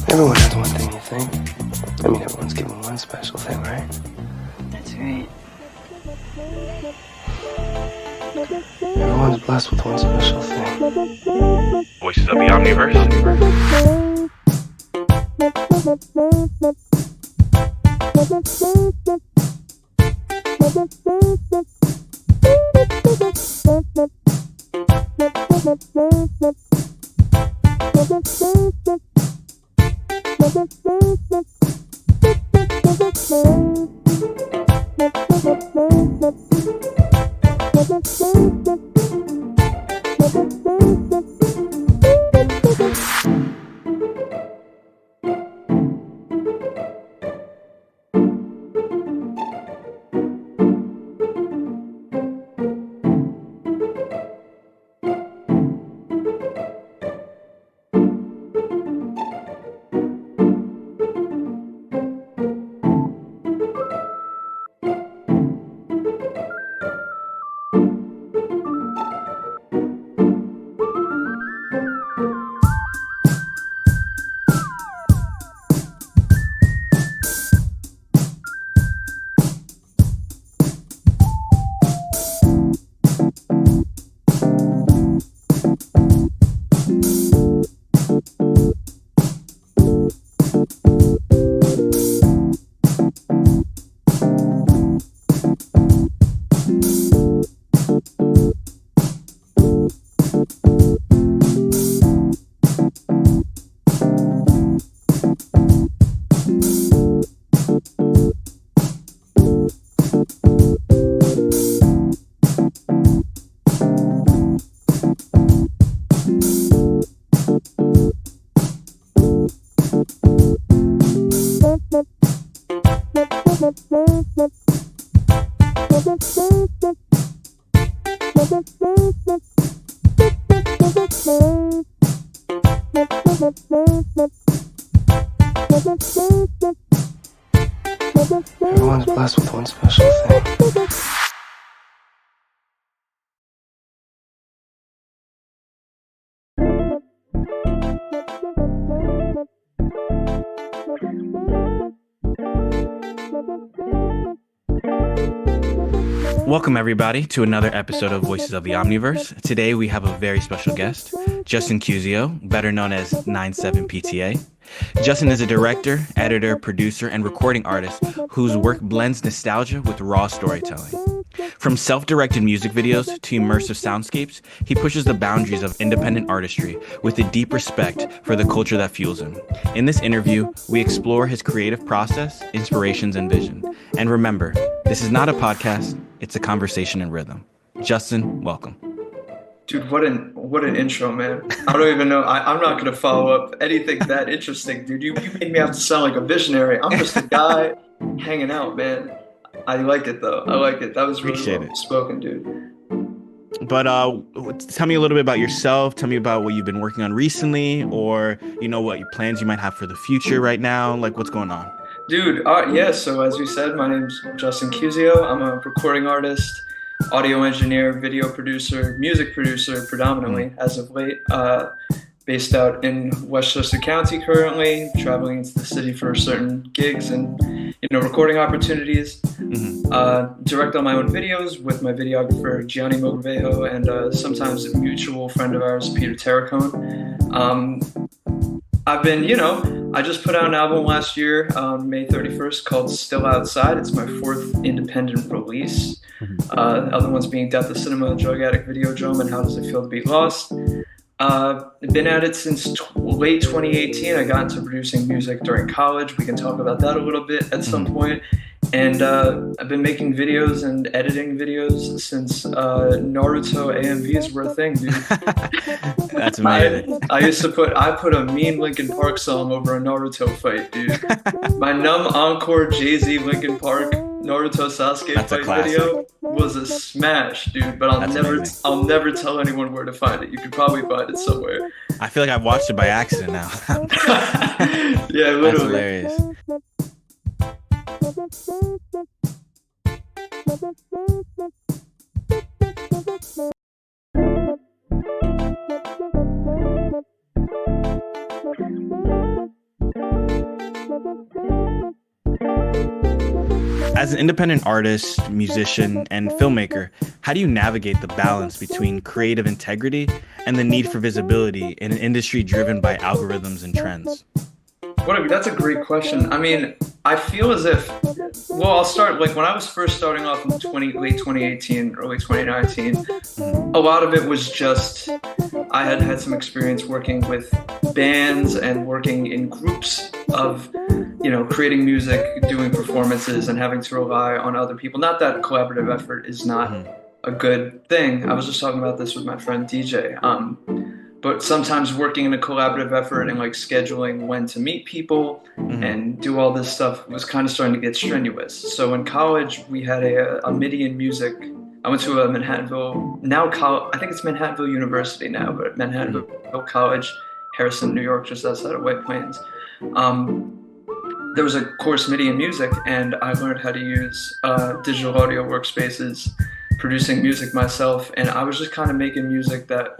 Everyone has one thing, you think? I mean, everyone's given one special thing, right? That's right. Everyone's blessed with one special thing. Voices of the Omniverse. Everyone's blessed with one special thing. Welcome, everybody, to another episode of Voices of The Omniverse. Today, we have a very special guest, Justin Ciuzio, better known as 97 Pta. Justin is a director, editor, producer, and recording artist whose work blends nostalgia with raw storytelling. From self-directed music videos to immersive soundscapes, he pushes the boundaries of independent artistry with a deep respect for the culture that fuels him. In this interview, we explore his creative process, inspirations, and vision. And remember, this is not a podcast, it's a conversation in rhythm. Justin, welcome. Dude, what an intro, man. I don't even know. I'm not going to follow up anything that interesting, dude. You made me have to sound like a visionary. I'm just a guy hanging out, man. I like it, though. I like it. That was really well spoken, dude. But tell me a little bit about yourself. Tell me about what you've been working on recently, or, what your plans you might have for the future right now. Like, what's going on? Dude, yeah, so as we said, my name's Justin Ciuzio. I'm a recording artist, audio engineer, video producer, music producer predominantly as of late, based out in Westchester County currently, traveling into the city for certain gigs and recording opportunities. Direct on my own videos with my videographer Gianni Mogrovejo and sometimes a mutual friend of ours, Peter Terracone. I've been, I just put out an album last year on May 31st called Still Outside. It's my fourth independent release. Other ones being Death of Cinema, Drug Addict, Videodrome, and How Does It Feel to Be Lost. I've been at it since late 2018. I got into producing music during college. We can talk about that a little bit at some point. And I've been making videos and editing videos since Naruto AMVs were a thing, dude. That's amazing. I put a mean Linkin Park song over a Naruto fight, dude. My Numb Encore Jay-Z Linkin Park Naruto Sasuke fight video was a smash, dude. But I'll never tell anyone where to find it. You could probably find it somewhere. I feel like I've watched it by accident now. Yeah, literally. That's hilarious. As an independent artist, musician, and filmmaker, how do you navigate the balance between creative integrity and the need for visibility in an industry driven by algorithms and trends? That's a great question. I mean, I feel as if, I'll start, when I was first starting off in late 2018, early 2019, a lot of it was just, I had some experience working with bands and working in groups of, creating music, doing performances, and having to rely on other people. Not that collaborative effort is not a good thing. I was just talking about this with my friend DJ. But sometimes working in a collaborative effort and scheduling when to meet people and do all this stuff was kind of starting to get strenuous. So in college, we had a MIDI in music. I went to a Manhattanville, I think it's Manhattanville University now, but Manhattanville College, Harrison, New York, just outside of White Plains. There was a course MIDI in music, and I learned how to use digital audio workspaces, producing music myself, and I was just kind of making music that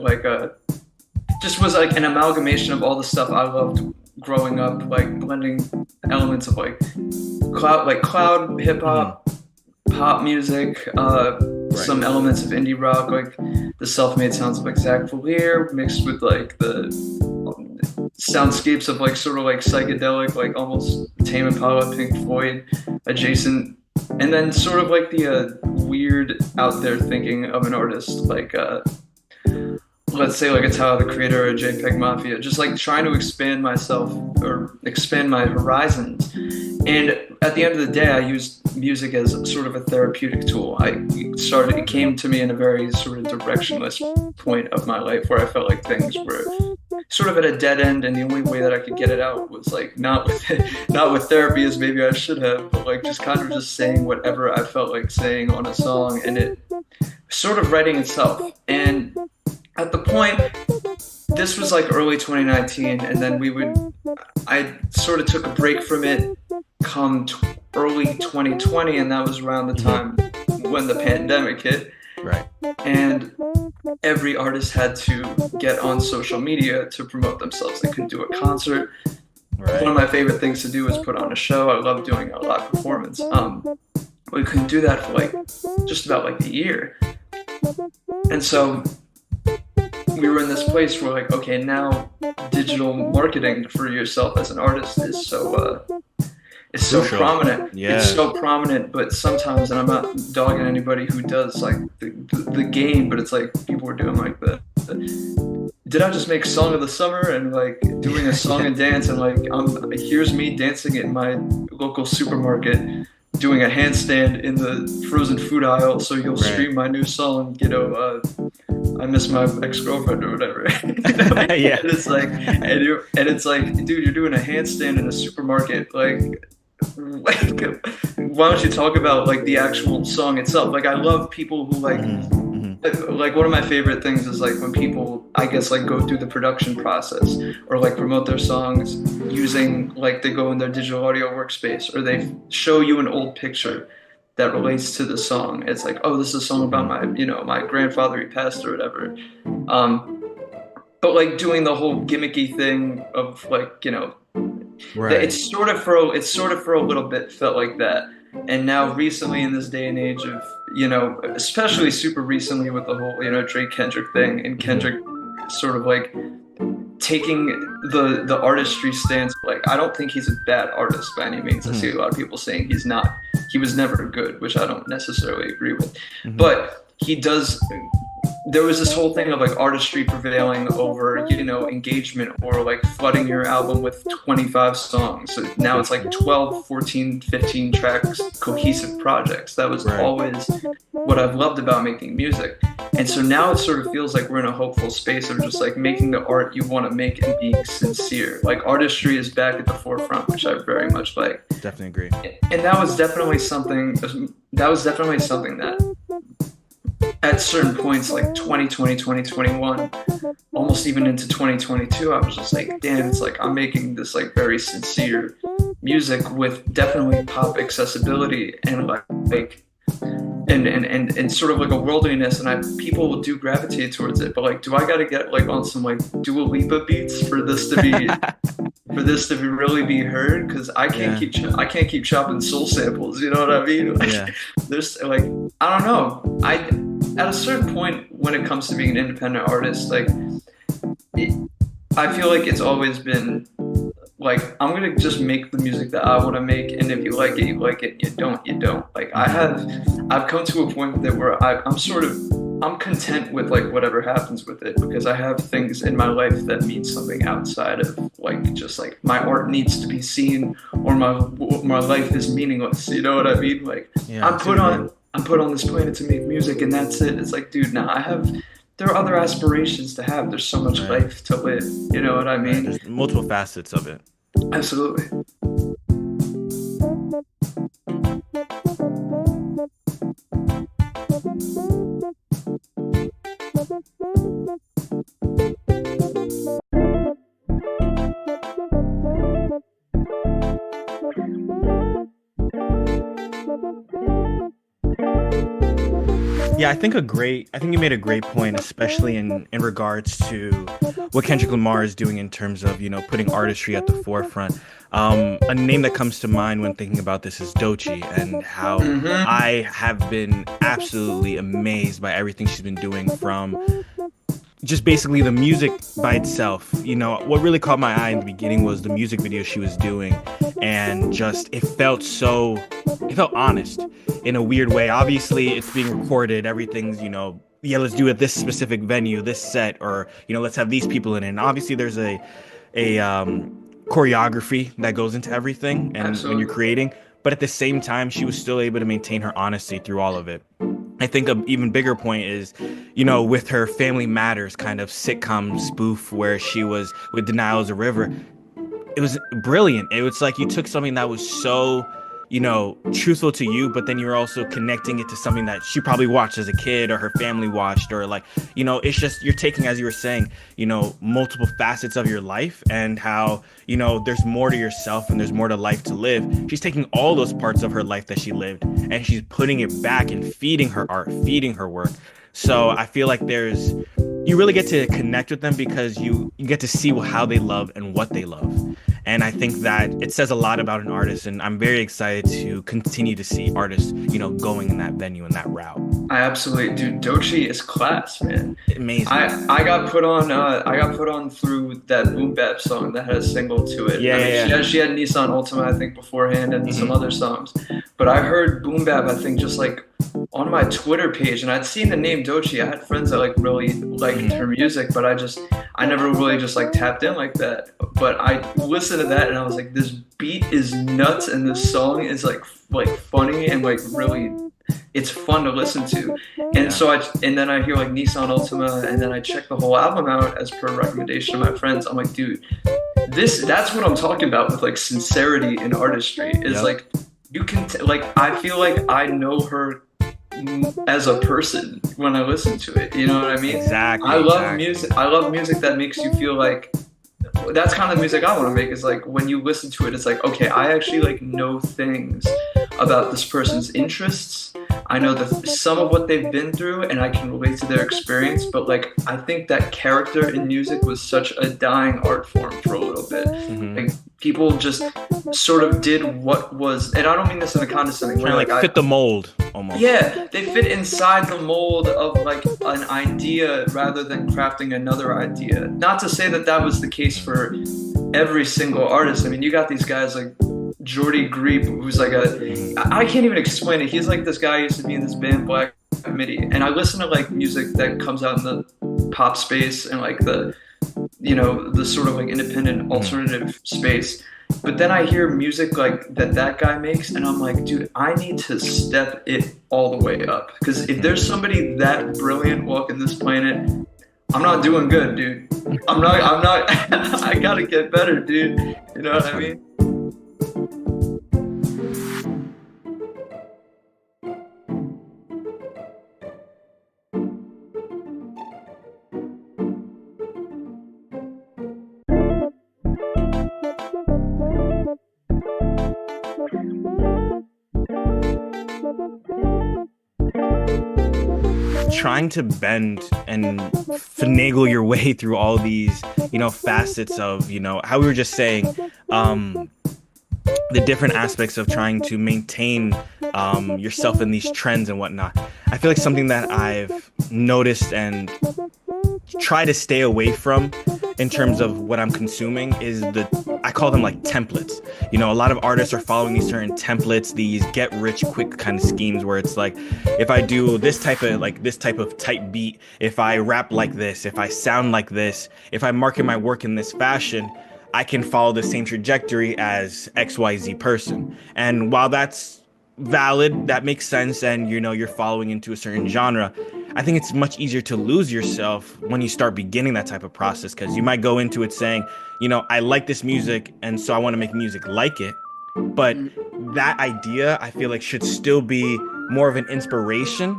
just was an amalgamation of all the stuff I loved growing up, blending elements of cloud hip hop, pop music, some elements of indie rock, the self-made sounds of Zach Valier mixed with the soundscapes of sort of psychedelic, almost Tame Impala, Pink Floyd adjacent, and then sort of the weird out there thinking of an artist let's say a Tyler, the Creator, or JPEG Mafia, just trying to expand myself or expand my horizons. And at the end of the day, I used music as sort of a therapeutic tool. It came to me in a very sort of directionless point of my life where I felt like things were sort of at a dead end, and the only way that I could get it out was like not with therapy as maybe I should have, but like just kind of just saying whatever I felt like saying on a song, and it sort of writing itself. And at the point, this was like early 2019, and then I sort of took a break from it come early 2020, and that was around the time when the pandemic hit. Right. And every artist had to get on social media to promote themselves. They couldn't do a concert. Right. One of my favorite things to do is put on a show. I love doing a live performance. We couldn't do that for like just about like a year. And so we were in this place where like, okay, now digital marketing for yourself as an artist is so prominent. Yeah. It's so prominent, but sometimes, and I'm not dogging anybody who does like the game, but it's like people were doing like did I just make song of the summer and like doing a song and dance, and like here's me dancing in my local supermarket doing a handstand in the frozen food aisle so you'll stream my new song, I miss my ex-girlfriend or whatever. Yeah. And it's like, and it's like, dude, you're doing a handstand in a supermarket. Like, why don't you talk about like the actual song itself? Like, I love people who like one of my favorite things is like when people, I guess, like go through the production process or like promote their songs using like they go in their digital audio workspace, or they show you an old picture that relates to the song. It's like, oh, this is a song about my grandfather, he passed or whatever. But like doing the whole gimmicky thing of like, right. It's sort of for a little bit felt like that. And now recently in this day and age of, especially super recently with the whole, Drake Kendrick thing, and Kendrick sort of like taking the artistry stance. Like, I don't think he's a bad artist by any means. I see a lot of people saying he was never good, which I don't necessarily agree with. But there was this whole thing of like artistry prevailing over, engagement, or like flooding your album with 25 songs. So now it's like 12, 14, 15 tracks, cohesive projects. That was always what I've loved about making music. And so now it sort of feels like we're in a hopeful space of just like making the art you want to make and being sincere. Like, artistry is back at the forefront, which I very much like. Definitely agree. And that was definitely something that at certain points, like 2020, 2021, almost even into 2022, I was just like, damn, it's like I'm making this like very sincere music with definitely pop accessibility and and sort of like a worldliness, and people do gravitate towards it. But like, do I got to get like on some like Dua Lipa beats for this to be really be heard? Because I can't keep chopping soul samples. You know what I mean? Like, there's like, I don't know. At a certain point when it comes to being an independent artist, like I feel like it's always been like, I'm gonna just make the music that I want to make, and if you like it, you like it. You don't. Like, I've come to a point where I'm content with like whatever happens with it, because I have things in my life that mean something outside of like just like my art needs to be seen, or my life is meaningless. You know what I mean? Like, I'm put on this planet to make music, and that's it. It's like, dude, there are other aspirations to have. There's so much life to live. You know what I mean? There's multiple facets of it. Absolutely. Yeah, I think you made a great point, especially in regards to what Kendrick Lamar is doing in terms of, putting artistry at the forefront. A name that comes to mind when thinking about this is Doechii, and how I have been absolutely amazed by everything she's been doing, from just basically the music by itself. What really caught my eye in the beginning was the music video she was doing, and just it felt honest in a weird way. Obviously it's being recorded, everything's, let's do it at this specific venue, this set, or let's have these people in it. And obviously there's a choreography that goes into everything and Absolutely. when you're creating, but at the same time she was still able to maintain her honesty through all of it. I think an even bigger point is, with her Family Matters kind of sitcom spoof where she was with Denial Is a River, it was brilliant. It was like you took something that was so, truthful to you, but then you're also connecting it to something that she probably watched as a kid or her family watched, or like, it's just, you're taking, as you were saying, multiple facets of your life and how, there's more to yourself and there's more to life to live. She's taking all those parts of her life that she lived and she's putting it back and feeding her art, feeding her work. So I feel like you really get to connect with them because you get to see how they love and what they love. And I think that it says a lot about an artist, and I'm very excited to continue to see artists, going in that venue and that route. I absolutely, dude. Doechii is class, man. Amazing. I got put on through that Boom Bap song that had a single to it. Yeah. She had Nissan Altima, I think, beforehand, and some other songs. But I heard Boom Bap, I think, just like on my Twitter page, and I'd seen the name Doechii. I had friends that like really liked her music, but I never really just like tapped in like that. But I listened to that and I was like, this beat is nuts and this song is like funny and like really, it's fun to listen to. And and then I hear like Nissan Altima, and then I check the whole album out as per recommendation of my friends. I'm like, dude, that's what I'm talking about with like sincerity in artistry. Is like, you can I feel like I know her as a person when I listen to it. You know what I mean? Exactly. I love music that makes you feel like, that's kind of the music I want to make, is like when you listen to it, it's like, okay, I actually like know things about this person's interests. I know some of what they've been through and I can relate to their experience, but like I think that character in music was such a dying art form for a little bit. Like people just sort of did what was, and I don't mean this in a condescending way, like fit the mold almost. Yeah, they fit inside the mold of like an idea rather than crafting another idea. Not to say that was the case for every single artist. I mean, you got these guys like Jordy Griep, who's like I can't even explain it. He's like this guy who used to be in this band Black Midi, and I listen to like music that comes out in the pop space and like the sort of like independent alternative space. But then I hear music like that guy makes, and I'm like, dude, I need to step it all the way up. Because if there's somebody that brilliant walking this planet, I'm not doing good, dude. I'm not, I gotta get better, dude. You know what I mean? Trying to bend and finagle your way through all these, facets of, how we were just saying, the different aspects of trying to maintain yourself in these trends and whatnot. I feel like something that I've noticed and try to stay away from in terms of what I'm consuming is I call them like templates. A lot of artists are following these certain templates, these get rich quick kind of schemes where it's like, if I do this type of type beat, if I rap like this, if I sound like this, if I market my work in this fashion, I can follow the same trajectory as XYZ person. And while that's valid, that makes sense, and you're following into a certain genre, I think it's much easier to lose yourself when you start beginning that type of process, because you might go into it saying, I like this music and so I want to make music like it. But that idea, I feel like, should still be more of an inspiration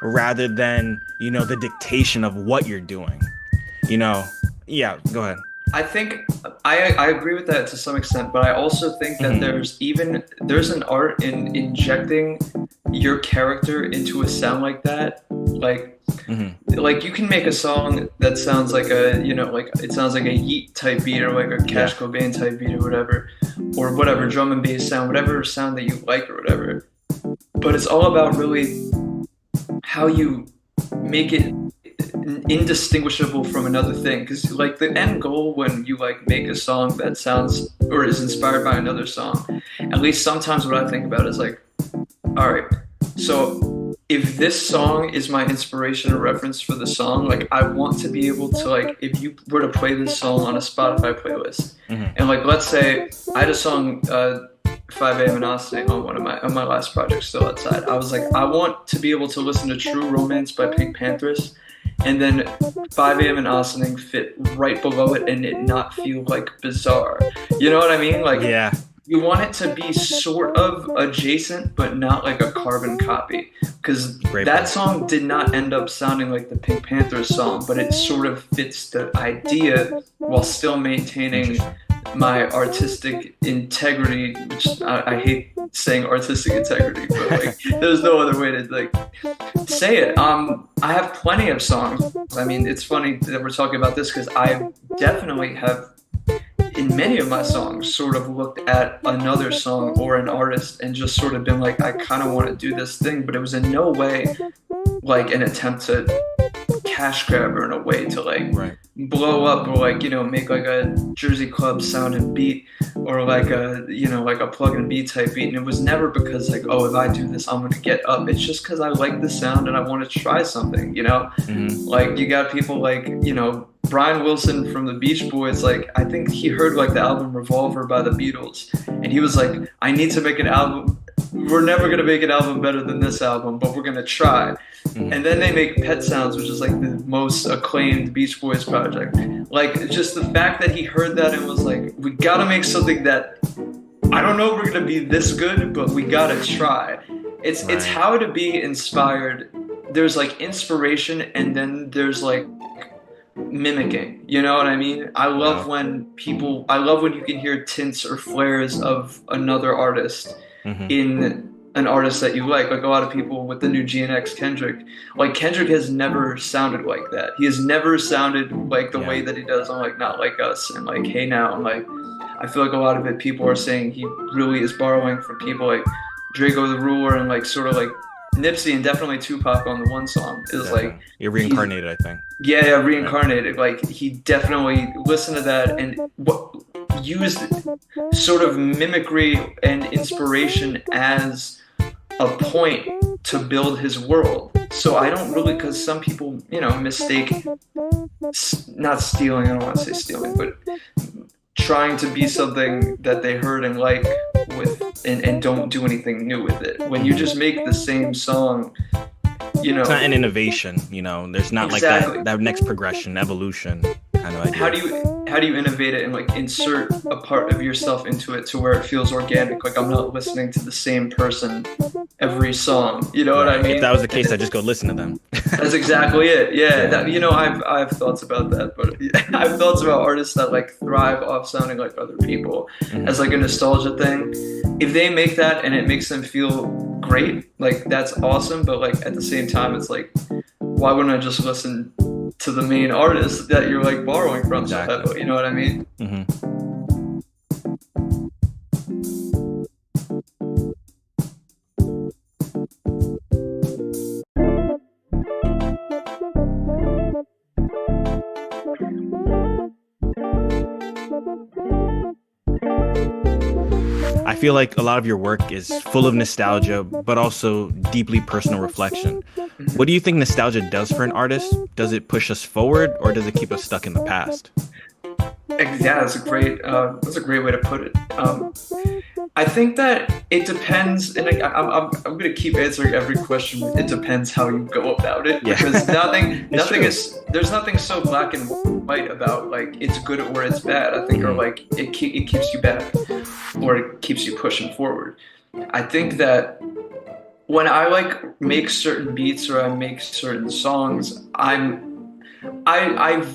rather than, the dictation of what you're doing. Yeah, go ahead. I think I agree with that to some extent, but I also think that there's an art in injecting your character into a sound like that. Like you can make a song that sounds like it sounds like a Yeet type beat or like a Cash Cobain type beat or whatever drum and bass sound, whatever sound that you like or whatever. But it's all about really how you make it indistinguishable from another thing, because like the end goal when you like make a song that sounds or is inspired by another song, at least sometimes what I think about is like, all right, so if this song is my inspiration or reference for the song, like I want to be able to, like, if you were to play this song on a Spotify playlist, and like let's say I had a song 5 a.m. and Austin on on my last project, Still Outside. I was like, I want to be able to listen to True Romance by Pink Panthers, and then 5 a.m. and Austin fit right below it, and it not feel like bizarre. You know what I mean? Like, Yeah. You want it to be sort of adjacent, but not like a carbon copy. Because that song did not end up sounding like the Pink Panthers song, but it sort of fits the idea while still maintaining my artistic integrity, which I hate saying artistic integrity, but like there's no other way to like say it. I have plenty of songs. I mean, it's funny that we're talking about this because I definitely have, in many of my songs, sort of looked at another song or an artist and just sort of been like, I kind of want to do this thing, but it was in no way like an attempt to cash grab or in a way to like blow up or like, you know, make like a Jersey Club sound and beat or like a, you know, like a plug and beat type beat. And it was never because like, oh, if I do this, I'm going to get up. It's just because I like the sound and I want to try something, you know? Like you got people like, you know, Brian Wilson from the Beach Boys, like I think he heard like the album Revolver by the Beatles and he was like, I need to make an album. We're never going to make an album better than this album, but we're going to try. And then they make Pet Sounds, which is like the most acclaimed Beach Boys project. Like just the fact that he heard that and was like, we got to make something that, I don't know if we're going to be this good, but we got to try. It's how to be inspired. There's like inspiration and then there's like mimicking, you know what I mean? I love when you can hear tints or flares of another artist in an artist that you like a lot of people with the new GNX Kendrick. Like Kendrick has never sounded like that. He has never sounded like the way that he does on like Not Like Us and like Hey Now. And like I feel like a lot of it people are saying he really is borrowing from people like Draco the Ruler and like sort of like Nipsey and definitely Tupac on the one song is like you're reincarnated, I think. Yeah, reincarnated. Like he definitely listened to that and used sort of mimicry and inspiration as a point to build his world. So I don't really, because some people, you know, mistake not stealing. I don't want to say stealing, but trying to be something that they heard and like with and don't do anything new with it. When you just make the same song, you know, it's not an innovation, you know, there's not like that next progression, evolution kind of idea. How do you innovate it and like insert a part of yourself into it to where it feels organic? Like I'm not listening to the same person every song, you know what I mean? If that was the case, I'd just go listen to them. That's exactly it. Yeah, that, you know, I've thoughts about that, but I've thoughts about artists that like thrive off sounding like other people as like a nostalgia thing. If they make that and it makes them feel great, like that's awesome. But like at the same time, it's like, why wouldn't I just listen to the main artist that you're like borrowing from so heavily? You know what I mean? I feel like a lot of your work is full of nostalgia, but also deeply personal reflection. What do you think nostalgia does for an artist? Does it push us forward, or does it keep us stuck in the past? Yeah, that's a great way to put it. I think that it depends, and I'm going to keep answering every question with it depends how you go about it, because there's nothing so black and white about like it's good or it's bad. I think or like it keeps you back or it keeps you pushing forward. I think that when I like make certain beats or I make certain songs, I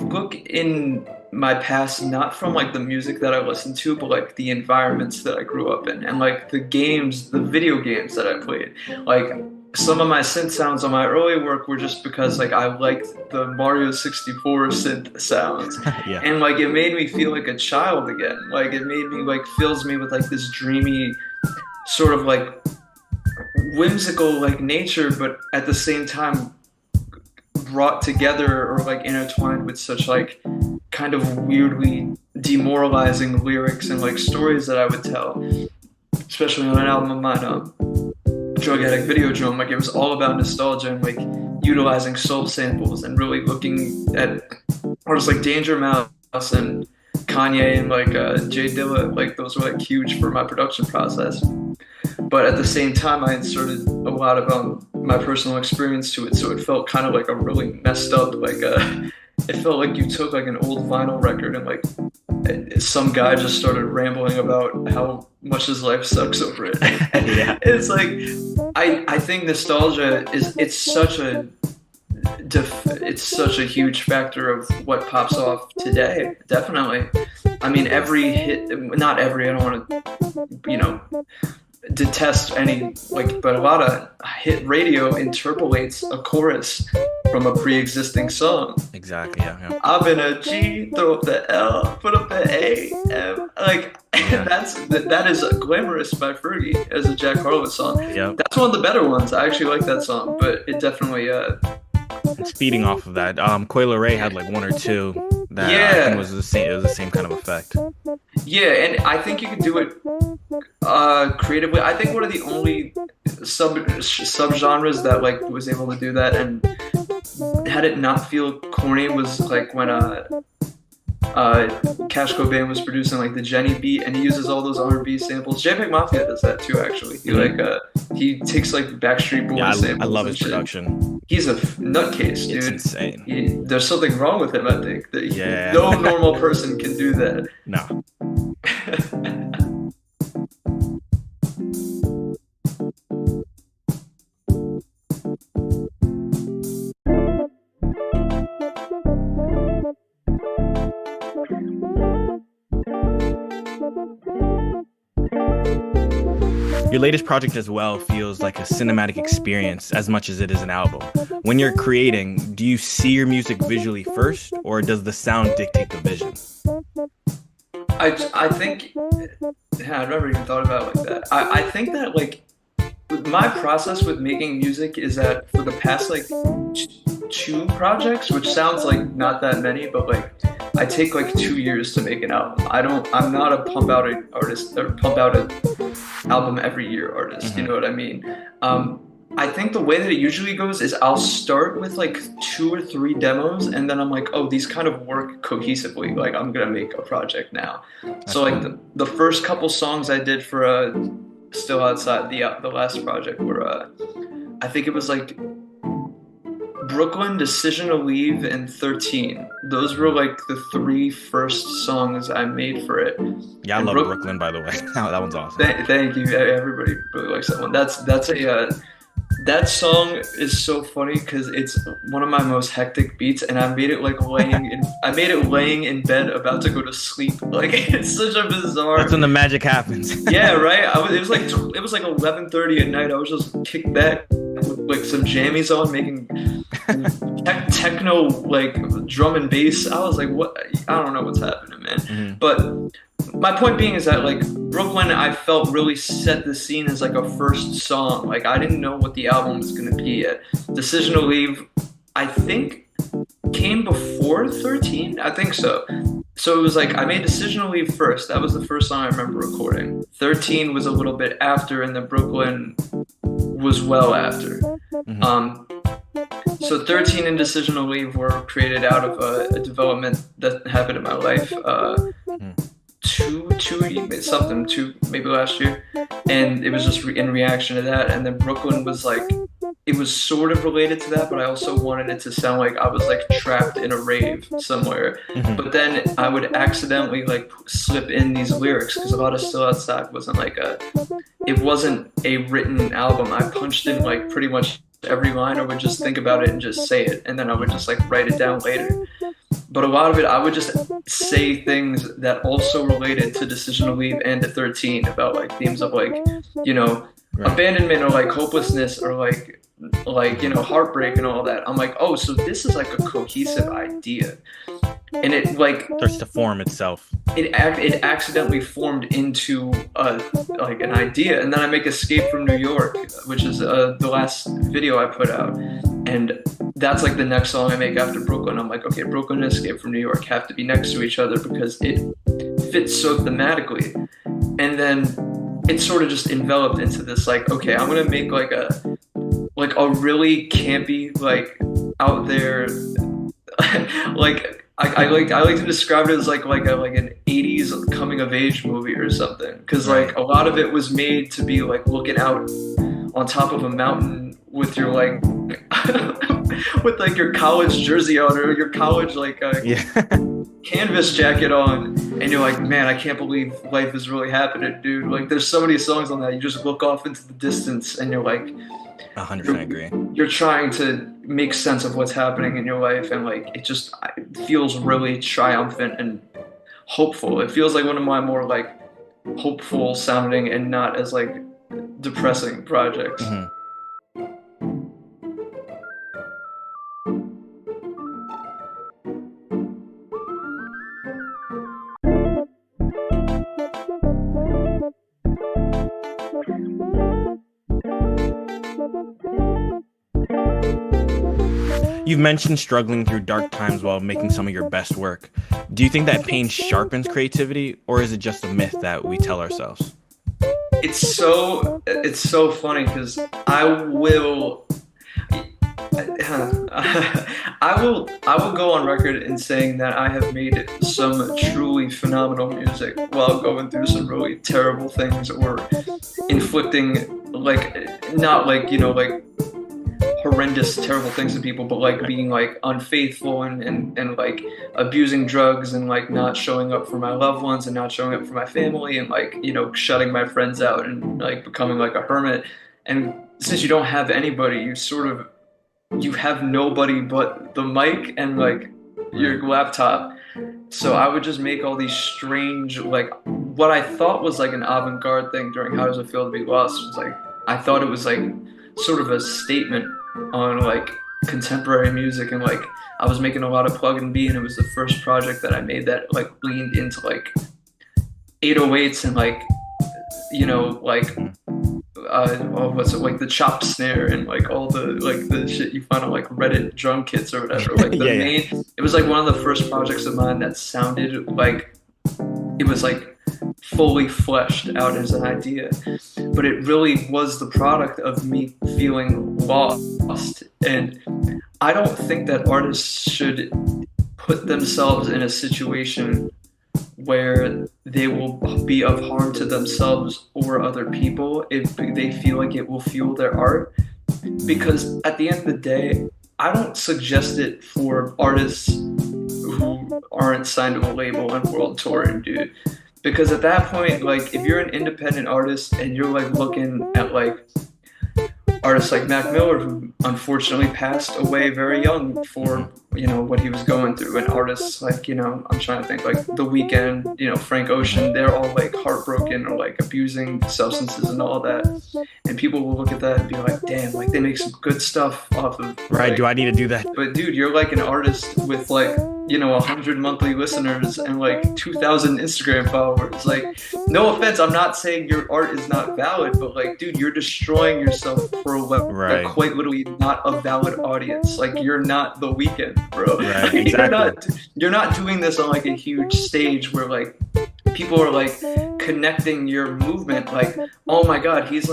look in my past not from like the music that I listened to, but like the environments that I grew up in and like the video games that I played. Like some of my synth sounds on my early work were just because like I liked the Mario 64 synth sounds. And like it made me feel like a child again. Like it made me like fills me with like this dreamy sort of like whimsical like nature, but at the same time brought together or like intertwined with such like kind of weirdly demoralizing lyrics and like stories that I would tell, especially on an album of mine, Drug Addict Videodrome, like it was all about nostalgia and like utilizing soul samples and really looking at artists like Danger Mouse and Kanye and like Jay Dilla. Like those were like huge for my production process. But at the same time, I inserted a lot of my personal experience to it, so it felt kind of like a really messed up, like it felt like you took like an old vinyl record and like some guy just started rambling about how much his life sucks over it. Yeah. It's like I think nostalgia it's such a huge factor of what pops off today. Definitely. I mean, every hit, not every. I don't want to, detest any, like, but a lot of hit radio interpolates a chorus from a pre-existing song. Exactly. Yeah. I've been a G, throw up the L, put up the A, M. Like, yeah. that is Glamorous by Fergie as a Jack Harlow song. Yep. That's one of the better ones. I actually like that song, but it definitely it's feeding off of that. Coi Leray had like one or two that I think was the same. It was the same kind of effect. Yeah, and I think you could do it creatively. I think one of the only subgenres that like was able to do that and had it not feel corny was like when Cash Cobain was producing like the Jenny beat, and he uses all those R&B samples. JPEG Mafia does that too, actually. He takes like Backstreet Boys samples. I love his production. He's a nutcase, dude. It's insane. There's something wrong with him, I think. No normal person can do that. No. Your latest project as well feels like a cinematic experience as much as it is an album. When you're creating, do you see your music visually first, or does the sound dictate the vision? I think, I've never even thought about it like that. I think that like my process with making music is that for the past like 2 projects, which sounds like not that many, but like I take like 2 years to make an album. I'm not a pump out an artist or pump out an album every year artist. Mm-hmm. You know what I mean? I think the way that it usually goes is I'll start with like 2 or 3 demos, and then I'm like, oh, these kind of work cohesively. Like I'm gonna make a project now. So like the first couple songs I did for Still Outside, the last project, were I think it was like Brooklyn, Decision to Leave, and 13. Those were like the 3 first songs I made for it. Yeah, I love Brooklyn, by the way. That one's awesome. Thank you. Everybody really likes that one. That song is so funny because it's one of my most hectic beats, and I made it like laying in bed about to go to sleep. Like it's such a bizarre. That's when the magic happens. Yeah, right. It was like 11:30 at night. I was just kicked back with like some jammies on, making techno like drum and bass. I was like, what? I don't know what's happening, man. Mm-hmm. But my point being is that like Brooklyn, I felt really set the scene as like a first song. Like I didn't know what the album was gonna be yet. Decision to Leave, I think, came before 13. I think so. So it was like I made Decision to Leave first. That was the first song I remember recording. 13 was a little bit after, and then Brooklyn was well after. Mm-hmm. So 13 and Decision to Leave were created out of a development that happened in my life. Two maybe last year, and it was just in reaction to that. And then Brooklyn was like, it was sort of related to that, but I also wanted it to sound like I was like trapped in a rave somewhere. Mm-hmm. But then I would accidentally like slip in these lyrics because a lot of Still Outside wasn't it wasn't a written album. I punched in like pretty much every line. I would just think about it and just say it, and then I would just like write it down later. But a lot of it, I would just say things that also related to Decision to Leave and to 13 about like themes of like, abandonment or like hopelessness or like heartbreak and all that. I'm like, oh, so this is like a cohesive idea, and it like starts to form itself. It accidentally formed into an idea, and then I make Escape from New York, which is the last video I put out, and that's like the next song I make after Brooklyn. I'm like, okay, Brooklyn and Escape from New York have to be next to each other because it fits so thematically. And then it sort of just enveloped into this like, okay, I'm gonna make like a really campy, like out there like I like to describe it as like an 80s coming of age movie or something, because like a lot of it was made to be like looking out on top of a mountain with your like with like your college jersey on or your college like canvas jacket on, and you're like, man, I can't believe life is really happening, dude. Like there's so many songs on that you just look off into the distance and you're like 100% agree. You're trying to make sense of what's happening in your life, and like it feels really triumphant and hopeful. It feels like one of my more like hopeful sounding and not as like depressing projects. Mm-hmm. You've mentioned struggling through dark times while making some of your best work. Do you think that pain sharpens creativity, or is it just a myth that we tell ourselves? It's so funny because I will go on record in saying that I have made some truly phenomenal music while going through some really terrible things or inflicting like not like, you know, like horrendous terrible things to people, but like being like unfaithful and like abusing drugs and like not showing up for my loved ones and not showing up for my family and like, you know, shutting my friends out and like becoming like a hermit. And since you don't have anybody, you have nobody but the mic and like your laptop. So I would just make all these strange, like what I thought was like an avant-garde thing during How Does It Feel to Be Lost was like, I thought it was like sort of a statement on like contemporary music, and like I was making a lot of plug and B, and it was the first project that I made that like leaned into like 808s and like, you know, like what's it, like the chop snare and like all the like the shit you find on like Reddit drum kits or whatever. Like the it was like one of the first projects of mine that sounded like it was like fully fleshed out as an idea, but it really was the product of me feeling lost. And I don't think that artists should put themselves in a situation where they will be of harm to themselves or other people if they feel like it will fuel their art, because at the end of the day, I don't suggest it for artists who aren't signed to a label and world touring, dude. Because at that point, like, if you're an independent artist and you're like looking at like artists like Mac Miller, who unfortunately passed away very young for, you know, what he was going through, and artists like, you know, I'm trying to think like The Weeknd, you know, Frank Ocean, they're all like heartbroken or like abusing substances and all that. And people will look at that and be like, damn, like they make some good stuff off of. Right, like, do I need to do that? But dude, you're like an artist with like, you know, 100 monthly listeners and like 2,000 Instagram followers. Like, no offense, I'm not saying your art is not valid, but like, dude, you're destroying yourself for like quite literally not a valid audience. Like, you're not The Weeknd, bro. Right, exactly. You're not doing this on like a huge stage where like people are like connecting your movement. Like, oh my God, he's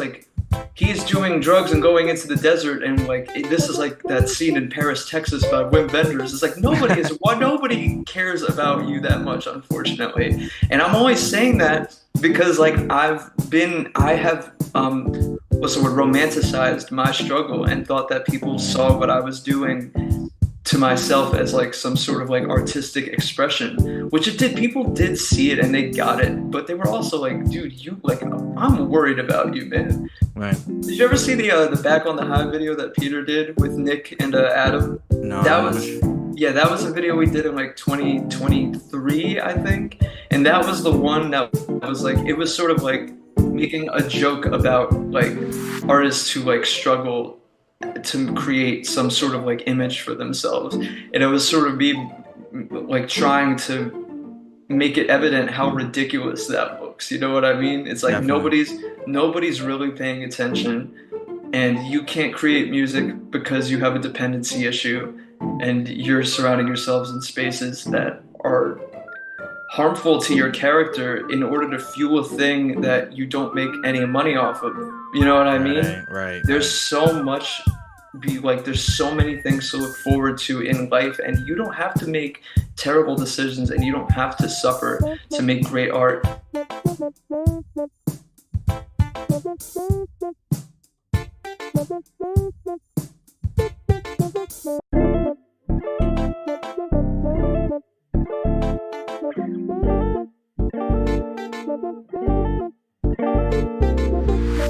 doing drugs and going into the desert, and like this is like that scene in Paris, Texas by Wim Wenders. It's like nobody cares about you that much, unfortunately. And I'm always saying that because like I have what's the word, romanticized my struggle and thought that people saw what I was doing to myself as like some sort of like artistic expression, which it did. People did see it and they got it, but they were also like, dude, you like, I'm worried about you, man. Right. Did you ever see the Back on the High video that Peter did with Nick and Adam? No. That was a video we did in like 2023, I think. And that was the one that was like, it was sort of like making a joke about like artists who like struggle to create some sort of like image for themselves, and it was sort of me like trying to make it evident how ridiculous that looks. You know what I mean? It's like Definitely. nobody's really paying attention, and you can't create music because you have a dependency issue and you're surrounding yourselves in spaces that are harmful to your character in order to fuel a thing that you don't make any money off of. You know what I mean? Right. There's so much there's so many things to look forward to in life, and you don't have to make terrible decisions, and you don't have to suffer to make great art.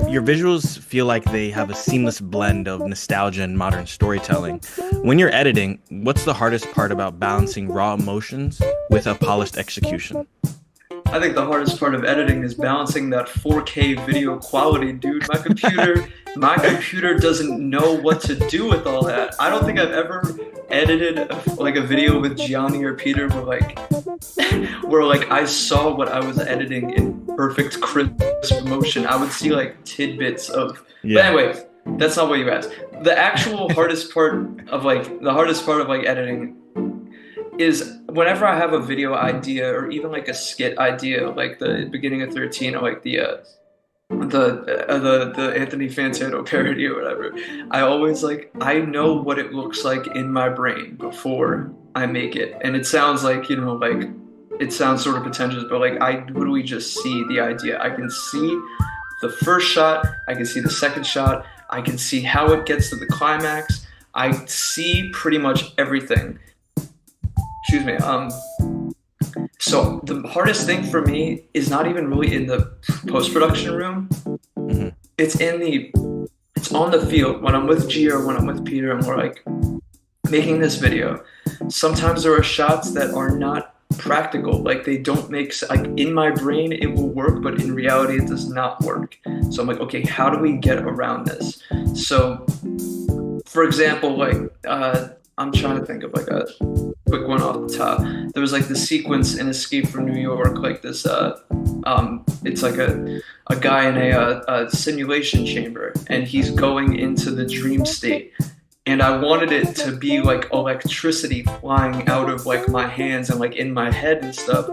Your visuals feel like they have a seamless blend of nostalgia and modern storytelling. When you're editing, what's the hardest part about balancing raw emotions with a polished execution? I think the hardest part of editing is balancing that 4K video quality, dude. My computer doesn't know what to do with all that. I don't think I've ever edited a video with Gianni or Peter where I saw what I was editing in perfect crisp motion. I would see tidbits of. Yeah. But anyway, that's not what you asked. The actual hardest part of editing is whenever I have a video idea or even a skit idea, like the beginning of 13 or the Anthony Fantano parody or whatever. I always I know what it looks like in my brain before I make it, and it sounds it sounds sort of pretentious, but I literally just see the idea. I can see the first shot, I can see the second shot, I can see how it gets to the climax. I see pretty much everything. Excuse me. So the hardest thing for me is not even really in the post-production room. Mm-hmm. It's on the field when I'm with Gia or when I'm with Peter and we're making this video. Sometimes there are shots that are not practical. They don't make in my brain it will work, but in reality it does not work. So I'm okay, how do we get around this? So for example, I'm trying to think of a quick one off the top. There was the sequence in Escape from New York, this it's a guy in a simulation chamber, and he's going into the dream state. And I wanted it to be electricity flying out of my hands and in my head and stuff.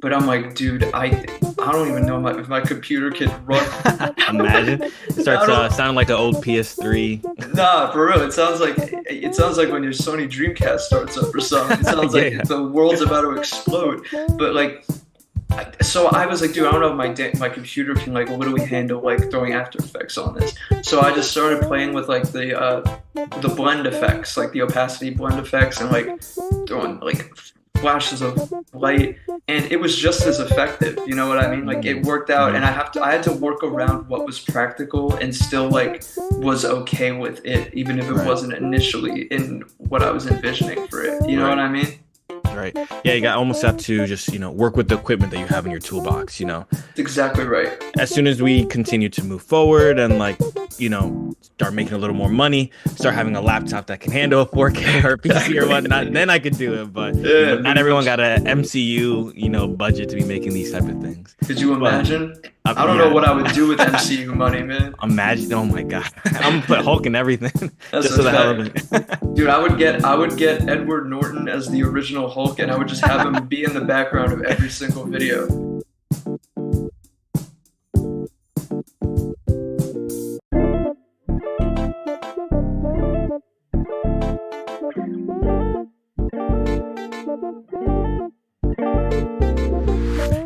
But I'm dude, I don't even know if my computer can run. Imagine it starts sounding like an old PS3. Nah, for real, it sounds like when your Sony Dreamcast starts up or something. It sounds like the world's about to explode. But so I was dude, I don't know if my computer can literally handle throwing After Effects on this. So I just started playing with the blend effects, the opacity blend effects, and throwing flashes of light, and it was just as effective. You know what I mean? It worked out, and I had to work around what was practical and still was okay with it, even if it wasn't initially in what I was envisioning for it. You know what I mean? Right. Yeah, you almost have to just, work with the equipment that you have in your toolbox, That's exactly right. As soon as we continue to move forward and start making a little more money, start having a laptop that can handle a 4K or PC or whatnot, then I could do it. But not everyone got a MCU, budget to be making these type of things. Could you imagine? I don't know what I would do with MCU money, man. Imagine, oh my God. I'm gonna put Hulk in everything. That's just for the hell of it. Dude, I would get Edward Norton as the original Hulk, and I would just have him be in the background of every single video.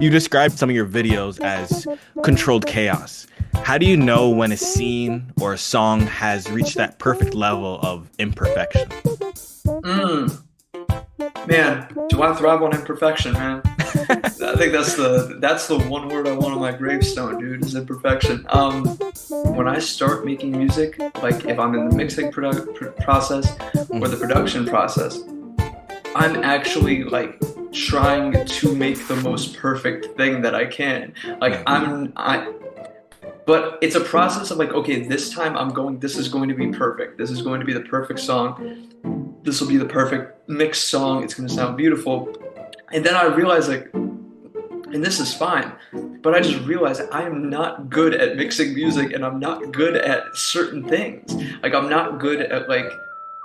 You described some of your videos as controlled chaos. How do you know when a scene or a song has reached that perfect level of imperfection? Man, do I thrive on imperfection, man? I think that's the one word I want on my gravestone, dude, is imperfection. When I start making music, if I'm in the mixing process or the production process, I'm actually trying to make the most perfect thing that I can. But it's a process of okay, this time this is going to be perfect. This is going to be the perfect song. This will be the perfect mixed song. It's going to sound beautiful. And then I realize and this is fine, but I just realized I am not good at mixing music, and I'm not good at certain things. I'm not good at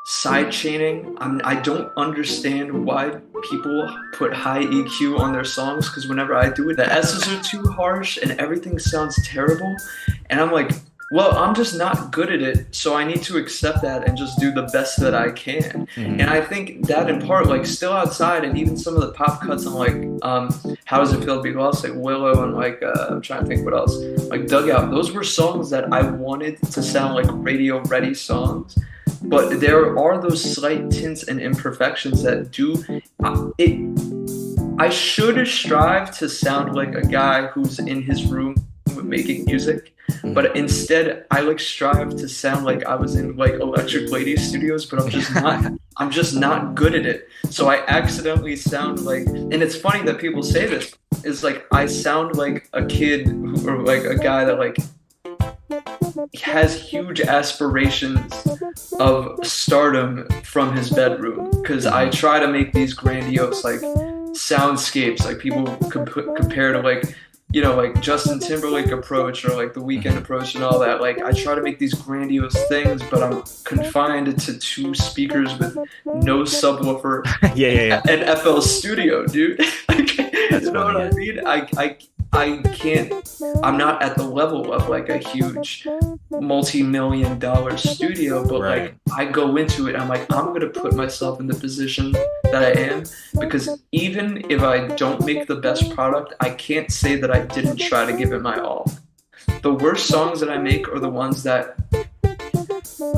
side chaining. I don't understand why people put high EQ on their songs, because whenever I do it, the S's are too harsh and everything sounds terrible. And I'm like, well, I'm just not good at it, so I need to accept that and just do the best that I can. And I think that in part, like Still Outside and even some of the pop cuts on like How Does It Feel to Be Lost, like Willow and like I'm trying to think what else, like Dugout, those were songs that I wanted to sound like radio ready songs. But there are those slight tints and imperfections that do it. I should strive to sound like a guy who's in his room making music, but instead I like strive to sound like I was in like Electric Lady Studios, but I'm just not good at it. So I accidentally sound like, and it's funny that people say this, is like I sound like a kid or like a guy that like has huge aspirations of stardom from his bedroom, because I try to make these grandiose like soundscapes, like people compare to like, you know, like Justin Timberlake approach or like the Weeknd approach and all that. Like I try to make these grandiose things, but I'm confined to 2 speakers with no subwoofer and FL Studio, dude. Like, you know what I mean? I can't, I'm not at the level of like a huge multi-million-dollar studio, but like I go into it, I'm like, I'm gonna put myself in the position that I am, because even if I don't make the best product, I can't say that I didn't try to give it my all. The worst songs that I make are the ones that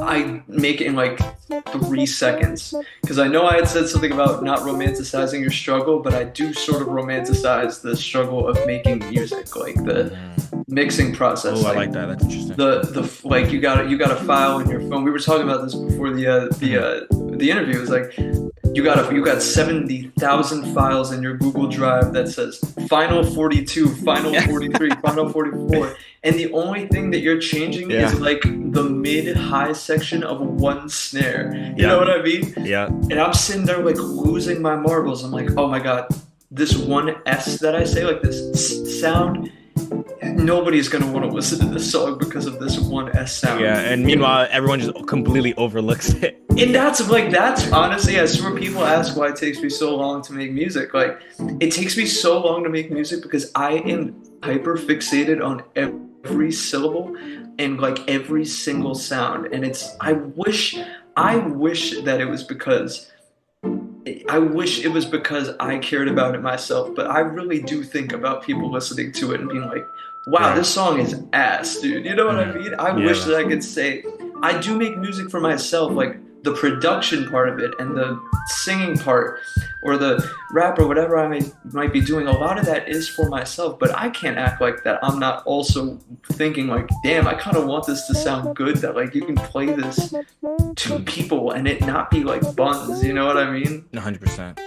I make it in like 3 seconds, because I know I had said something about not romanticizing your struggle, but I do sort of romanticize the struggle of making music, like the mixing process. Oh, I like that. That's interesting. The like you got a file in your phone. We were talking about this before the interview. It was like you got 70,000 files in your Google Drive that says Final 42, Final 43, Final 44, and the only thing that you're changing is like the mid-high section of one snare. You know what I mean? Yeah. And I'm sitting there like losing my marbles. I'm like, oh my god, this one S that I say, like this sound. Nobody's gonna want to listen to this song because of this one S sound. Yeah, and meanwhile, everyone just completely overlooks it. And that's honestly, I swear people ask why it takes me so long to make music. Like, it takes me so long to make music because I am hyper fixated on every syllable and like every single sound. And I wish that it was because I cared about it myself, but I really do think about people listening to it and being like, wow, this song is ass, dude. You know what I mean? I wish that I could say, I do make music for myself, like the production part of it and the singing part or the rap or whatever I might be doing. A lot of that is for myself, but I can't act like that I'm not also thinking like, damn, I kind of want this to sound good, that like you can play this to people and it not be like buns, you know what I mean? 100%.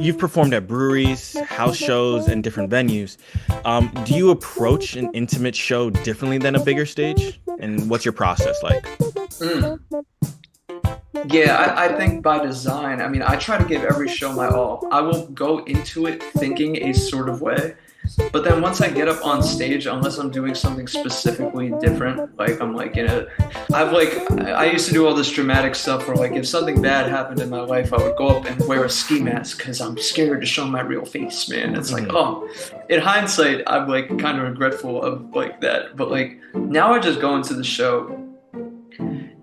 You've performed at breweries, house shows, and different venues. Do you approach an intimate show differently than a bigger stage? And what's your process like? Yeah, I think by design, I mean, I try to give every show my all. I will go into it thinking a sort of way, but then once I get up on stage, unless I'm doing something specifically different, like I'm like I used to do all this dramatic stuff where like if something bad happened in my life, I would go up and wear a ski mask because I'm scared to show my real face, man. It's like, oh, in hindsight, I'm like kind of regretful of like that, but like now I just go into the show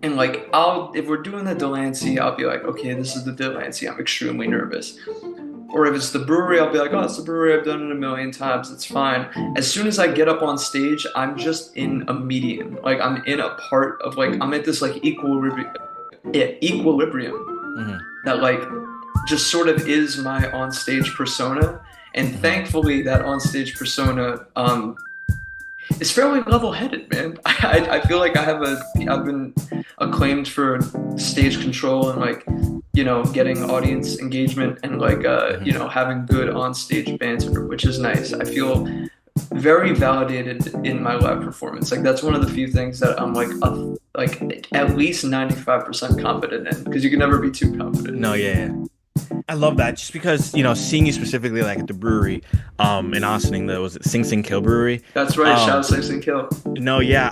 and like if we're doing the Delancey, I'll be like, okay, this is the Delancey, I'm extremely nervous. Or if it's the brewery, I'll be like, oh, it's the brewery, I've done it a million times, it's fine. As soon as I get up on stage, I'm just in a medium. Like I'm in a part of like, I'm at this like equilibrium that like just sort of is my onstage persona. And thankfully that onstage persona is fairly level-headed, man. I feel like I've been acclaimed for stage control and like, you know, getting audience engagement and like, you know, having good on-stage banter, which is nice. I feel very validated in my live performance. Like that's one of the few things that I'm like at least 95% confident in, because you can never be too confident. No, yeah. I love that just because, seeing you specifically like at the brewery in Austin, that was Sing Sing Kill Brewery. That's right, shout out Sing Sing Kill. No, yeah,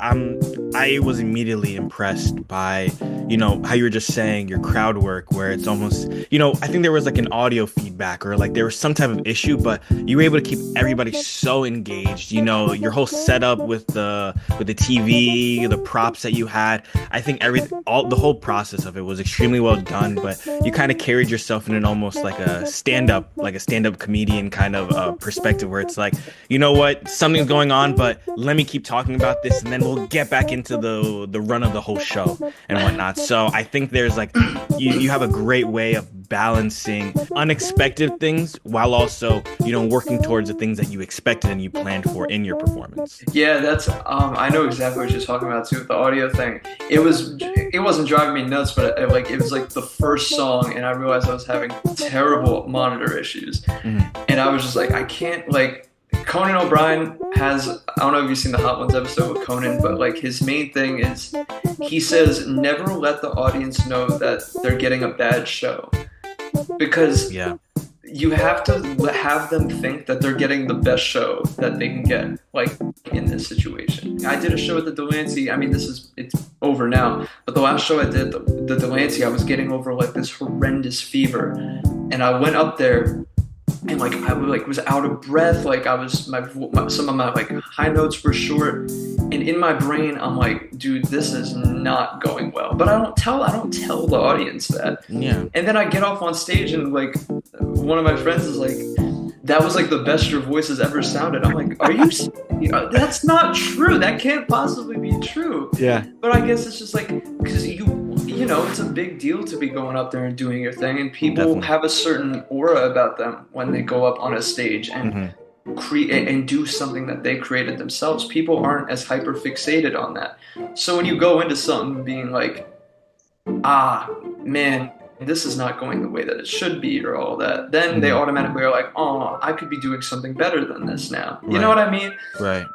I was immediately impressed by, how you were just saying your crowd work, where it's almost, I think there was like an audio feedback or like there was some type of issue, but you were able to keep everybody so engaged. Your whole setup with the TV, the props that you had. I think the whole process of it was extremely well done, but you kind of carried yourself in an almost like a stand-up comedian kind of perspective, where it's like, you know what, something's going on, but let me keep talking about this, and then we'll get back into the run of the whole show and whatnot. So I think there's like you have a great way of balancing unexpected things while also working towards the things that you expected and you planned for in your performance. Yeah, that's I know exactly what you're talking about too with the audio thing. It wasn't driving me nuts, but it was like the first song, and I realized I was having terrible monitor issues, and I was just like, I can't, like, Conan O'Brien has, I don't know if you've seen the Hot Ones episode with Conan, but like his main thing is he says never let the audience know that they're getting a bad show, because you have to have them think that they're getting the best show that they can get, like in this situation. I did a show at the Delancey. I mean, it's over now, but the last show I did, the Delancey, I was getting over like this horrendous fever, and I went up there and like I was out of breath, like I was some of my like high notes were short, and in my brain I'm like, dude, this is not going well. But I don't tell the audience that. Yeah. And then I get off on stage, and like one of my friends is like, that was like the best your voice has ever sounded. I'm like, are you? That's not true. That can't possibly be true. Yeah. But I guess it's just like, because it's a big deal to be going up there and doing your thing, and people have a certain aura about them when they go up on a stage and create and do something that they created themselves. People aren't as hyper fixated on that. So when you go into something being like, man, this is not going the way that it should be, or all that, then they automatically are like, oh, I could be doing something better than this now. You know what I mean? Right.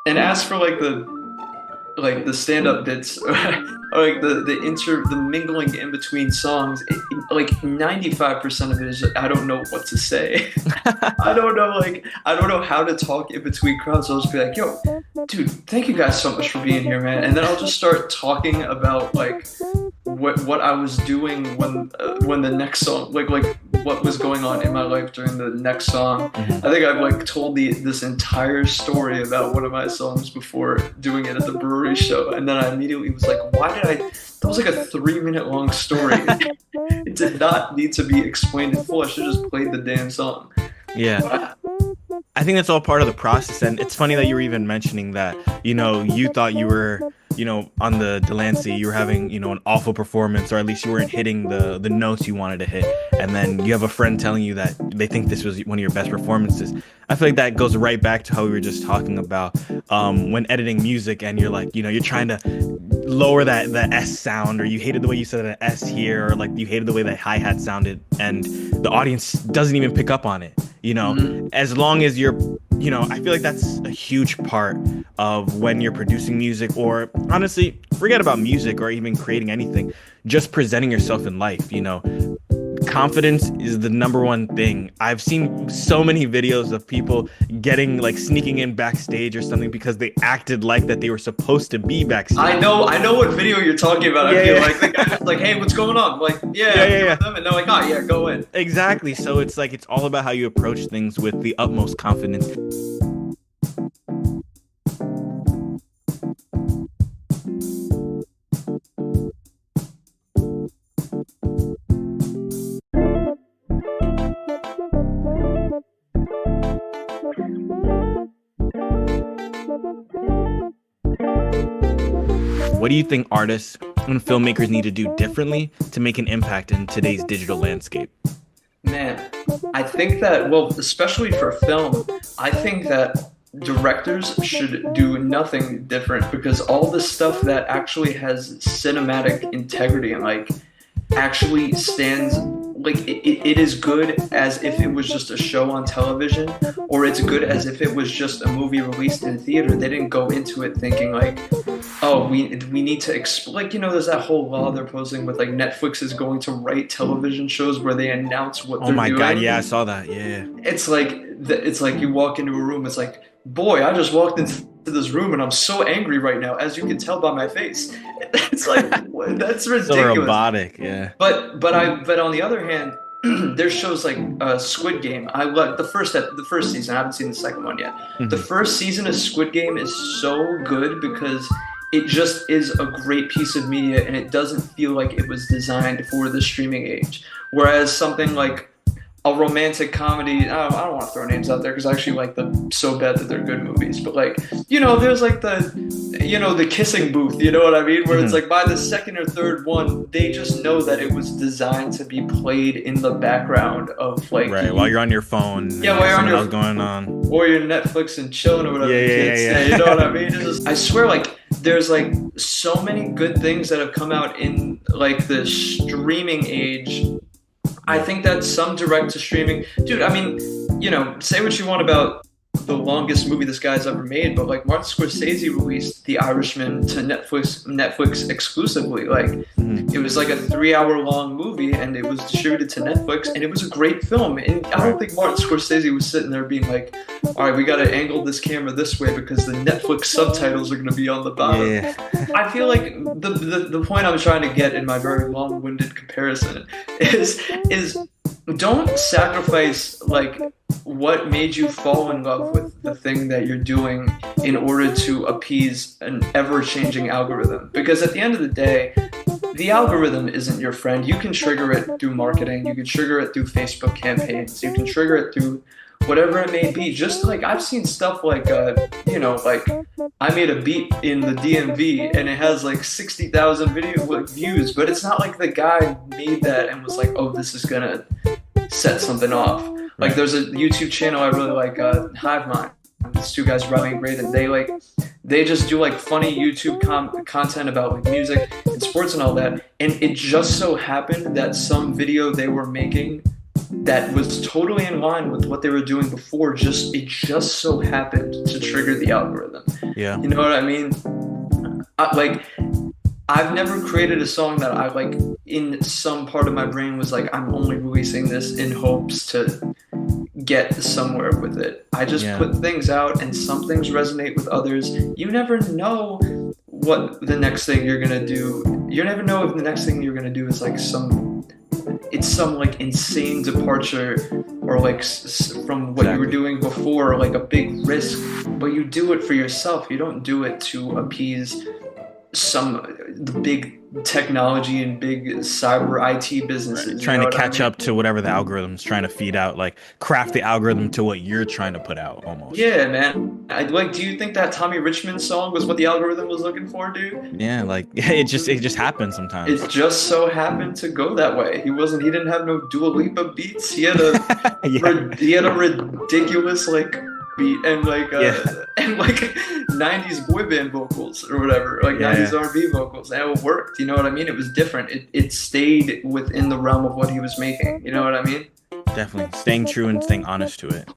And as for like the stand-up bits, or like the mingling in between songs, like 95% of it is I don't know what to say. I don't know how to talk in between crowds. So I'll just be like, yo, dude, thank you guys so much for being here, man. And then I'll just start talking about like what I was doing when the next song, like what was going on in my life during the next song. I think I've like told this entire story about one of my songs before doing it at the brewery show, and then I immediately was like, that was like a 3-minute long story. It did not need to be explained in full. I should have just played the damn song. Yeah. I think that's all part of the process, and it's funny that you were even mentioning that, you thought you were, on the Delancey, you were having, an awful performance, or at least you weren't hitting the notes you wanted to hit, and then you have a friend telling you that they think this was one of your best performances. I feel like that goes right back to how we were just talking about when editing music, and you're like, you're trying to lower the S sound, or you hated the way you said an S here, or like you hated the way that hi-hat sounded, and the audience doesn't even pick up on it. As long as you're, I feel like that's a huge part of when you're producing music, or honestly, forget about music or even creating anything, just presenting yourself in life. Confidence is the number one thing. I've seen so many videos of people sneaking in backstage or something because they acted like that they were supposed to be backstage. I know what video you're talking about. I feel like the guy's like, hey, what's going on? I'm like, yeah. Them, and they're like, oh yeah, go in. Exactly. So it's like, it's all about how you approach things with the utmost confidence. What do you think artists and filmmakers need to do differently to make an impact in today's digital landscape? Man, I think that, well, especially for film, I think that directors should do nothing different, because all the stuff that actually has cinematic integrity and like actually stands like it is good as if it was just a show on television, or it's good as if it was just a movie released in theater. They didn't go into it thinking like, oh, we need to explain. Like, there's that whole law they're posing with like Netflix is going to write television shows where they announce what they're doing. Oh my God, yeah, I saw that. Yeah. It's like you walk into a room. It's like, boy, I just walked into this room and I'm so angry right now, as you can tell by my face. It's like, that's ridiculous. So robotic, yeah. But on the other hand, there's shows like Squid Game. I love the first season. I haven't seen the second one yet. Mm-hmm. The first season of Squid Game is so good because it just is a great piece of media, and it doesn't feel like it was designed for the streaming age. Whereas something like a romantic comedy, I don't want to throw names out there because I actually like them so bad that they're good movies. But like, there's like the Kissing Booth, you know what I mean? Where it's like by the second or third one, they just know that it was designed to be played in the background of like, right, while you're on your phone. Yeah, while you're on your going on, or you're Netflix and chilling or whatever. Yeah. You know what I mean? I swear, like, there's like so many good things that have come out in like the streaming age. I think that some direct to streaming, dude, I mean, say what you want about the longest movie this guy's ever made, but like Martin Scorsese released The Irishman to Netflix exclusively. Like, it was like a 3-hour long movie, and it was distributed to Netflix, and it was a great film. And I don't think Martin Scorsese was sitting there being like, all right, we got to angle this camera this way because the Netflix subtitles are going to be on the bottom. Yeah. I feel like the point I'm trying to get in my very long-winded comparison is don't sacrifice like what made you fall in love with the thing that you're doing in order to appease an ever-changing algorithm. Because at the end of the day, the algorithm isn't your friend. You can trigger it through marketing. You can trigger it through Facebook campaigns. You can trigger it through whatever it may be. Just like I've seen stuff like, like I made a beat in the DMV and it has like 60,000 video views, but it's not like the guy made that and was like, oh, this is gonna set something off. Like there's a YouTube channel I really like, Hive Mind. These two guys, Riley and Braden, they just do like funny YouTube content about like music and sports and all that. And it just so happened that some video they were making that was totally in line with what they were doing before, it just so happened to trigger the algorithm. Yeah. You know what I mean? I've never created a song that I like in some part of my brain was like, I'm only releasing this in hopes to get somewhere with it. I just put things out and some things resonate with others. You never know what the next thing you're going to do. You never know if the next thing you're going to do is like some like insane departure or like from what you were doing before, like a big risk, but you do it for yourself. You don't do it to appease the big technology and big cyber IT businesses. Right. Trying to catch up to whatever the algorithm's trying to feed out, like craft the algorithm to what you're trying to put out almost. Yeah, man. Do you think that Tommy Richmond song was what the algorithm was looking for, dude? Yeah, like it just happens sometimes. It just so happened to go that way. He didn't have no Dua Lipa beats. He had a he had a ridiculous like beat and like 90s boy band vocals or whatever, like 90s R&B vocals, and it worked. You know what I mean? It was different. It stayed within the realm of what he was making. You know what I mean? Definitely staying true and staying honest to it.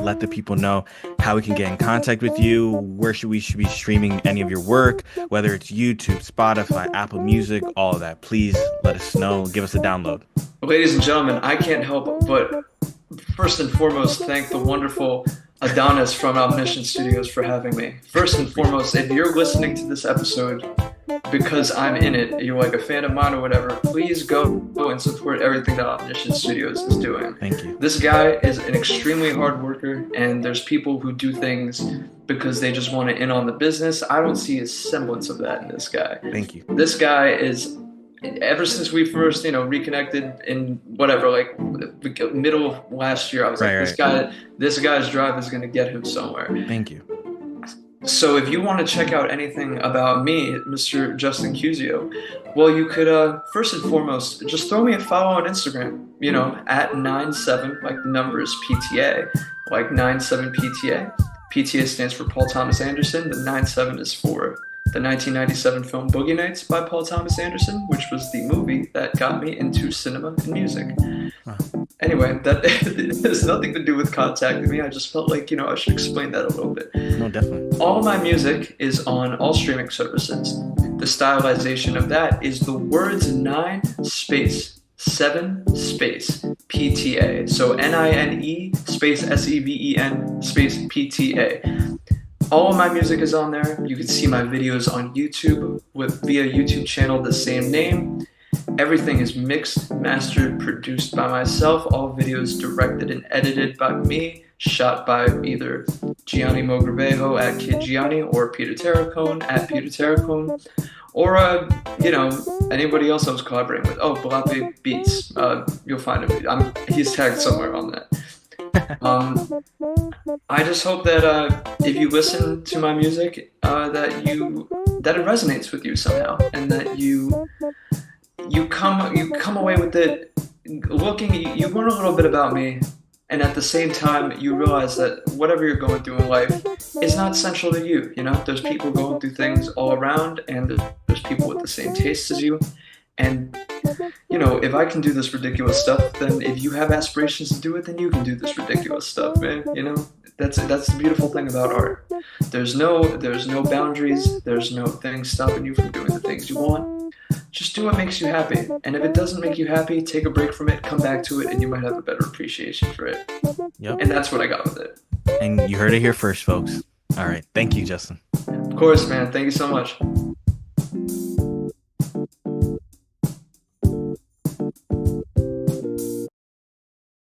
Let the people know how we can get in contact with you, where we should be streaming any of your work, whether it's YouTube, Spotify, Apple Music, all of that. Please let us know. Give us a download. Ladies and gentlemen, I can't help but first and foremost thank the wonderful Adonis from Omniscient Studios for having me. First and foremost, if you're listening to this episode because I'm in it, you're like a fan of mine or whatever, please go and support everything that Omniscient Studios is doing. Thank you. This guy is an extremely hard worker, and there's people who do things because they just want to in on the business. I don't see a semblance of that in this guy. Thank you. This guy is, ever since we first, reconnected in whatever, like middle of last year, I was this guy's drive is going to get him somewhere. Thank you. So if you want to check out anything about me, Mr. Justin Ciuzio, well, you could first and foremost just throw me a follow on Instagram. At 97, like the numbers PTA, like 97 PTA. PTA stands for Paul Thomas Anderson. The 97 is for the 1997 film Boogie Nights by Paul Thomas Anderson, which was the movie that got me into cinema and music. Anyway, that has nothing to do with contacting me. I just felt like, I should explain that a little bit. No, definitely. All of my music is on all streaming services. The stylization of that is the words 9 space 7 space PTA. So NINE space SEVEN space PTA. All of my music is on there. You can see my videos on YouTube via YouTube channel the same name. Everything is mixed, mastered, produced by myself. All videos directed and edited by me. Shot by either Gianni Mogravejo at Kid Gianni or Peter Terracone at Peter Terracone. Or, anybody else I was collaborating with. Oh, Balape Beats. You'll find him. He's tagged somewhere on that. I just hope that if you listen to my music, that it resonates with you somehow, and that you come away with it looking. You learn a little bit about me, and at the same time, you realize that whatever you're going through in life is not central to you. There's people going through things all around, and there's people with the same tastes as you. And, if I can do this ridiculous stuff, then if you have aspirations to do it, then you can do this ridiculous stuff, man. That's the beautiful thing about art. There's no boundaries. There's no things stopping you from doing the things you want. Just do what makes you happy. And if it doesn't make you happy, take a break from it, come back to it, and you might have a better appreciation for it. Yep. And that's what I got with it. And you heard it here first, folks. All right. Thank you, Justin. Of course, man. Thank you so much.